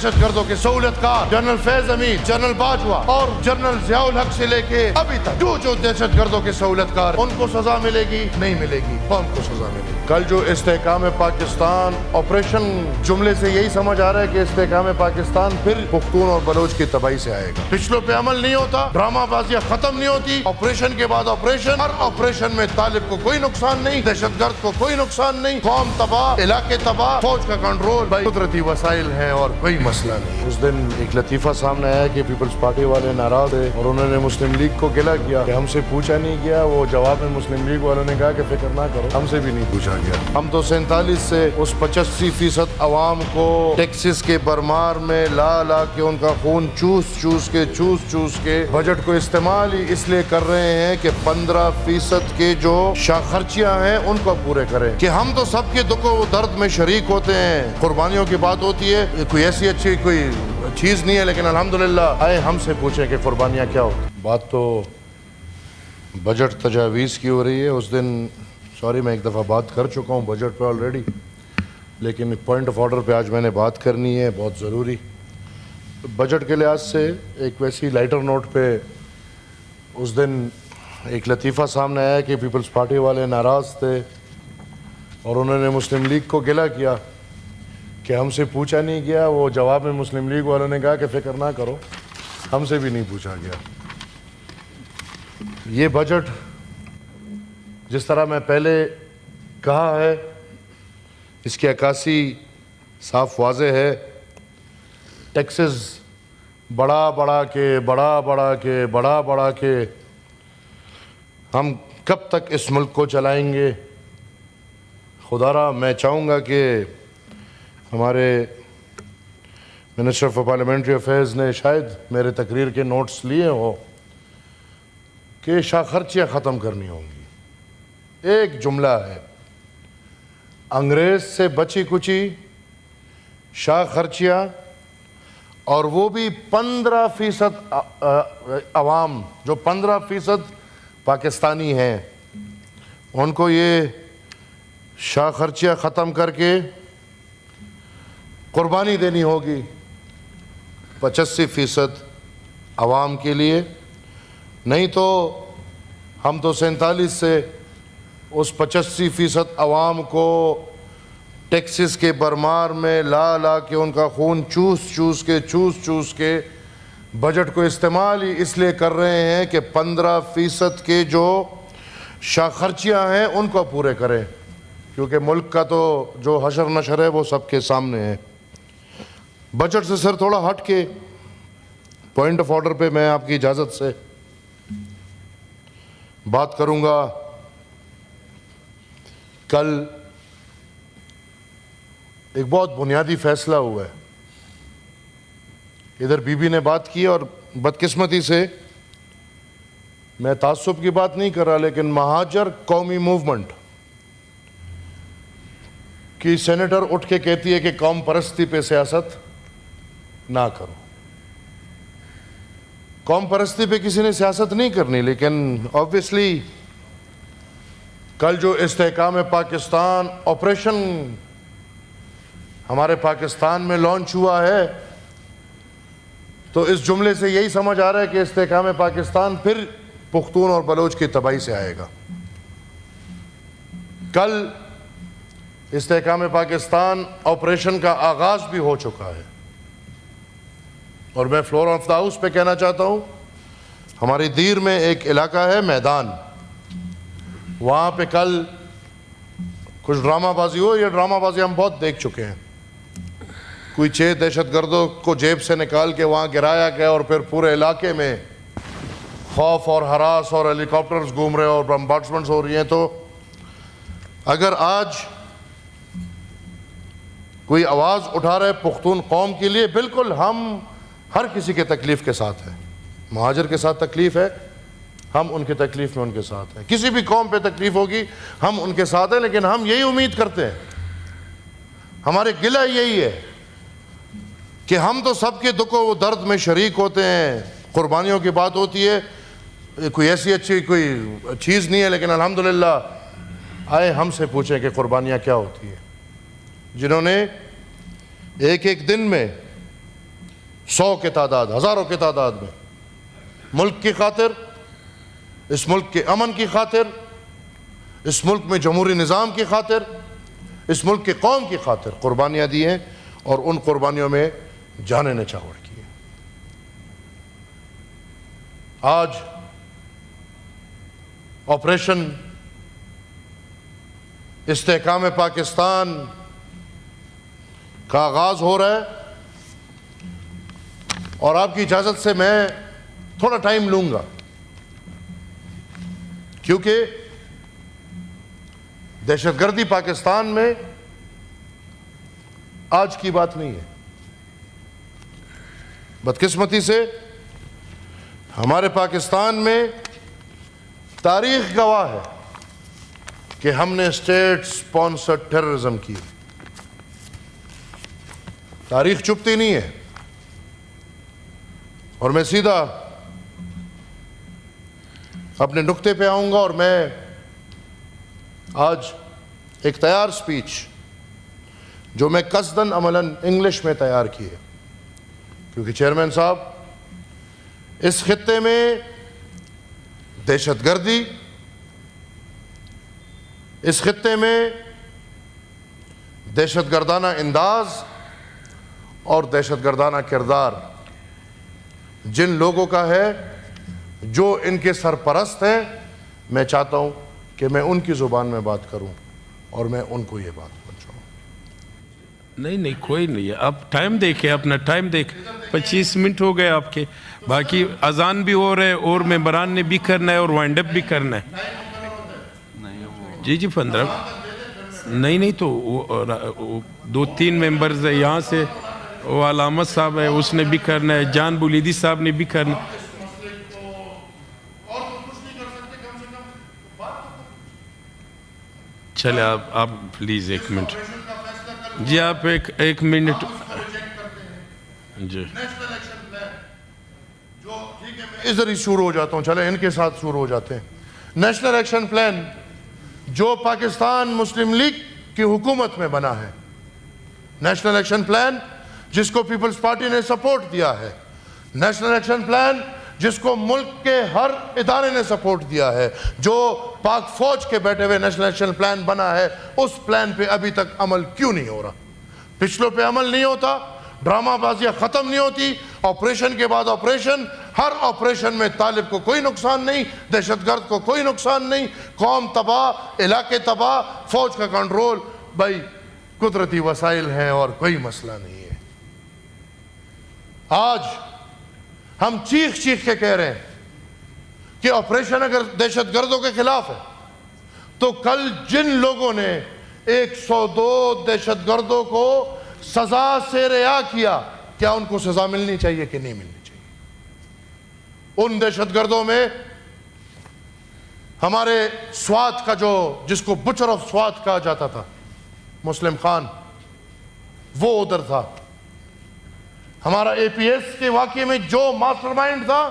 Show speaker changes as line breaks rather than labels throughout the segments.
دہشت گردوں کے سہولت کار جنرل فیض امین، جنرل باجوہ اور جنرل ضیاء الحق سے لے کے ابھی تک جو دہشت گردوں کے سہولت کار، ان کو سزا ملے گی نہیں ملے گی، قوم کو سزا ملے گی۔ کل جو استحکام پاکستان آپریشن، جملے سے یہی سمجھ آ رہا ہے کہ استحکام پاکستان پھر پختون اور بلوچ کی تباہی سے آئے گا۔ پچھلوں پہ عمل نہیں ہوتا، ڈرامہ بازیاں ختم نہیں ہوتی، آپریشن کے بعد آپریشن، ہر آپریشن میں طالب کو کوئی نقصان نہیں، دہشت گرد کو کوئی نقصان نہیں، قوم تباہ، علاقے تباہ، فوج کا کنٹرول، بھائی قدرتی وسائل ہیں اور کوئی مسئلہ نہیں۔ اس دن ایک لطیفہ سامنے آیا کہ پیپلز پارٹی والے ناراض تھے اور انہوں نے مسلم لیگ کو گلہ کیا کہ ہم سے پوچھا نہیں گیا۔ وہ جواب میں مسلم لیگ والوں نے کہا کہ فکر نہ کرو، ہم سے بھی نہیں پوچھا گیا۔ ہم تو 47 سے اس 85% عوام کو ٹیکسز کے برمار میں لا کے ان کا خون چوس کے بجٹ کو استعمال ہی اس لیے کر رہے ہیں کہ 15% کے جو شاہ خرچیاں ہیں ان کو پورے کریں، کہ ہم تو سب کے دکھ و درد میں شریک ہوتے ہیں۔ قربانیوں کی بات ہوتی ہے، کوئی ایسی اچھی کوئی چیز نہیں ہے، لیکن الحمدللہ آئے ہم سے پوچھیں کہ قربانیاں کیا ہوتی۔ بات تو بجٹ تجاویز کی ہو رہی ہے۔ اس دن سوری میں ایک دفعہ بات کر چکا ہوں بجٹ پہ آلریڈی، لیکن پوائنٹ آف آرڈر پہ آج میں نے بات کرنی ہے، بہت ضروری۔ بجٹ کے لحاظ سے ایک ویسی لائٹر نوٹ پہ اس دن ایک لطیفہ سامنے آیا کہ پیپلز پارٹی والے ناراض تھے اور انہوں نے مسلم لیگ کو گلہ کیا کہ ہم سے پوچھا نہیں گیا۔ وہ جواب میں مسلم لیگ والوں نے کہا کہ فکر نہ کرو، ہم سے بھی نہیں پوچھا گیا۔ یہ بجٹ جس طرح میں پہلے کہا ہے، اس کی عکاسی صاف واضح ہے۔ ٹیکسز بڑھا کے ہم کب تک اس ملک کو چلائیں گے؟ خدا را میں چاہوں گا کہ ہمارے منسٹر فار پارلیمنٹری افیئرز نے شاید میرے تقریر کے نوٹس لیے ہو کہ شاہ خرچیاں ختم کرنی ہوں گی۔ ایک جملہ ہے، انگریز سے بچی کچی شاہ خرچیاں، اور وہ بھی 15% عوام جو 15% پاکستانی ہیں، ان کو یہ شاہ خرچیاں ختم کر کے قربانی دینی ہوگی 85% عوام کے لیے۔ نہیں تو ہم تو 47 سے اس 85% عوام کو ٹیکسز کے برمار میں لا کے ان کا خون چوس کے بجٹ کو استعمال ہی اس لیے کر رہے ہیں کہ 15% کے جو شاہ خرچیاں ہیں ان کو پورے کریں، کیونکہ ملک کا تو جو حشر نشر ہے وہ سب کے سامنے ہے۔ بجٹ سے سر تھوڑا ہٹ کے پوائنٹ آف آرڈر پہ میں آپ کی اجازت سے بات کروں گا۔ کل ایک بہت بنیادی فیصلہ ہوا ہے۔ ادھر بی بی نے بات کی، اور بدقسمتی سے میں تعصب کی بات نہیں کر رہا، لیکن مہاجر قومی موومنٹ کی سینیٹر اٹھ کے کہتی ہے کہ قوم پرستی پہ سیاست نہ کرو۔ قوم پرستی پہ کسی نے سیاست نہیں کرنی، لیکن آبویسلی کل جو استحکام پاکستان آپریشن ہمارے پاکستان میں لانچ ہوا ہے، تو اس جملے سے یہی سمجھ آ رہا ہے کہ استحکام پاکستان پھر پختون اور بلوچ کی تباہی سے آئے گا۔ کل استحکام پاکستان آپریشن کا آغاز بھی ہو چکا ہے، اور میں فلور آف دا ہاؤس پہ کہنا چاہتا ہوں، ہماری دیر میں ایک علاقہ ہے میدان، وہاں پہ کل کچھ ڈرامہ بازی ہو۔ یہ ڈرامہ بازی ہم بہت دیکھ چکے ہیں۔ کوئی 6 دہشت گردوں کو جیب سے نکال کے وہاں گرایا گیا، اور پھر پورے علاقے میں خوف اور ہراس اور ہیلی کاپٹرز گھوم رہے اور بمبارڈمنٹس ہو رہی ہیں۔ تو اگر آج کوئی آواز اٹھا رہے پختون قوم کے لیے، بالکل ہم ہر کسی کے تکلیف کے ساتھ ہیں۔ مہاجر کے ساتھ تکلیف ہے، ہم ان کی تکلیف میں ان کے ساتھ ہیں۔ کسی بھی قوم پہ تکلیف ہوگی ہم ان کے ساتھ ہیں، لیکن ہم یہی امید کرتے ہیں، ہمارے گلہ یہی ہے کہ ہم تو سب کے دکھ و درد میں شریک ہوتے ہیں۔ قربانیوں کی بات ہوتی ہے، کوئی ایسی اچھی کوئی چیز نہیں ہے، لیکن الحمدللہ آئے ہم سے پوچھیں کہ قربانیاں کیا ہوتی ہیں۔ جنہوں نے ایک دن میں 100 کی تعداد، ہزاروں کی تعداد میں ملک کی خاطر، اس ملک کے امن کی خاطر، اس ملک میں جمہوری نظام کی خاطر، اس ملک کی قوم کی خاطر قربانیاں دی ہیں اور ان قربانیوں میں جانیں نچھاور کی ہیں۔ آج آپریشن استحکام پاکستان کا آغاز ہو رہا ہے، اور آپ کی اجازت سے میں تھوڑا ٹائم لوں گا، کیونکہ دہشت گردی پاکستان میں آج کی بات نہیں ہے۔ بدقسمتی سے ہمارے پاکستان میں تاریخ گواہ ہے کہ ہم نے اسٹیٹ سپانسرڈ ٹیررزم کی، تاریخ چپتی نہیں ہے۔ اور میں سیدھا اپنے نقطے پہ آؤں گا، اور میں آج ایک تیار سپیچ جو میں قصداً عملاً انگلش میں تیار کی ہے، کیونکہ چیئرمین صاحب اس خطے میں دہشت گردی، اس خطے میں دہشت گردانہ انداز اور دہشت گردانہ کردار جن لوگوں کا ہے جو ان کے سرپرست ہیں، میں چاہتا ہوں کہ میں ان کی زبان میں بات کروں اور میں ان کو یہ بات پہنچاؤں۔
نہیں کوئی نہیں ہے، آپ ٹائم دیکھیں، اپنا ٹائم دیکھ، 25 منٹ ہو گئے آپ کے، باقی اذان بھی ہو رہے اور ممبران نے بھی کرنا ہے اور وائنڈ اپ بھی کرنا ہے۔ جی 15 نہیں تو 2-3 ممبرز ہے یہاں سے، وہ علامت صاحب ہے اس نے بھی کرنا ہے، جان بولیدی صاحب نے بھی کرنا ہے۔ چلے آپ پلیز 1 منٹ، جی آپ ایک منٹ جی۔
ادھر ہی شروع ہو جاتا ہوں، چلے ان کے ساتھ شروع ہو جاتے ہیں۔ نیشنل ایکشن پلان جو پاکستان مسلم لیگ کی حکومت میں بنا ہے، نیشنل ایکشن پلان جس کو پیپلز پارٹی نے سپورٹ دیا ہے، نیشنل ایکشن پلان جس کو ملک کے ہر ادارے نے سپورٹ دیا ہے، جو پاک فوج کے بیٹھے ہوئے نیشنل ایکشن پلان بنا ہے، اس پلان پہ ابھی تک عمل کیوں نہیں ہو رہا؟ پچھلوں پہ عمل نہیں ہوتا، ڈرامہ بازیاں ختم نہیں ہوتی، آپریشن کے بعد آپریشن، ہر آپریشن میں طالب کو کوئی نقصان نہیں، دہشت گرد کو کوئی نقصان نہیں، قوم تباہ، علاقے تباہ، فوج کا کنٹرول، بھائی قدرتی وسائل ہیں اور کوئی مسئلہ نہیں ہے۔ آج ہم چیخ کے کہہ رہے ہیں کہ آپریشن اگر دہشت گردوں کے خلاف ہے تو کل جن لوگوں نے 102 دہشت گردوں کو سزا سے رہا کیا، کیا ان کو سزا ملنی چاہیے کہ نہیں ملنی چاہیے؟ ان دہشت گردوں میں ہمارے سوات کا جس کو بچر آف سوات کہا جاتا تھا، مسلم خان، وہ ادھر تھا۔ ہمارا اے پی ایس کے واقعے میں جو ماسٹر مائنڈ تھا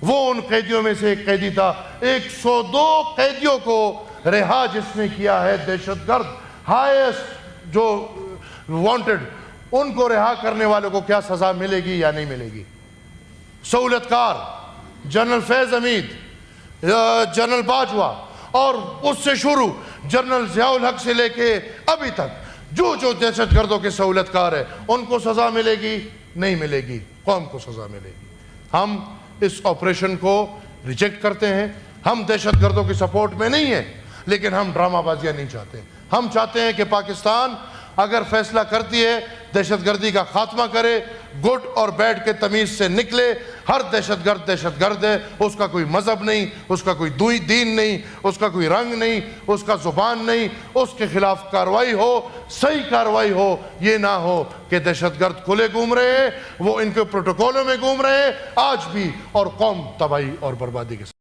وہ ان قیدیوں میں سے ایک قیدی تھا۔ 102 قیدیوں کو رہا جس نے کیا ہے، دہشت گرد ہائیسٹ جو وانٹڈ، ان کو رہا کرنے والوں کو کیا سزا ملے گی یا نہیں ملے گی؟ سہولت کار جنرل فیض حمید، جنرل باجوہ، اور اس سے شروع جنرل ضیاء الحق سے لے کے ابھی تک جو دہشت گردوں کے سہولت کار ہے، ان کو سزا ملے گی نہیں ملے گی؟ قوم کو سزا ملے گی۔ ہم اس آپریشن کو ریجیکٹ کرتے ہیں، ہم دہشت گردوں کی سپورٹ میں نہیں ہیں، لیکن ہم ڈرامہ بازیاں نہیں چاہتے۔ ہم چاہتے ہیں کہ پاکستان اگر فیصلہ کرتی ہے دہشت گردی کا خاتمہ کرے، گڈ اور بیڈ کے تمیز سے نکلے، ہر دہشت گرد ہے، اس کا کوئی مذہب نہیں، اس کا کوئی دین نہیں، اس کا کوئی رنگ نہیں، اس کا زبان نہیں، اس کے خلاف کارروائی ہو، صحیح کارروائی ہو، یہ نہ ہو کہ دہشت گرد کھلے گھوم رہے ہیں، وہ ان کے پروٹوکولوں میں گھوم رہے ہیں آج بھی، اور قوم تباہی اور بربادی کے ساتھ۔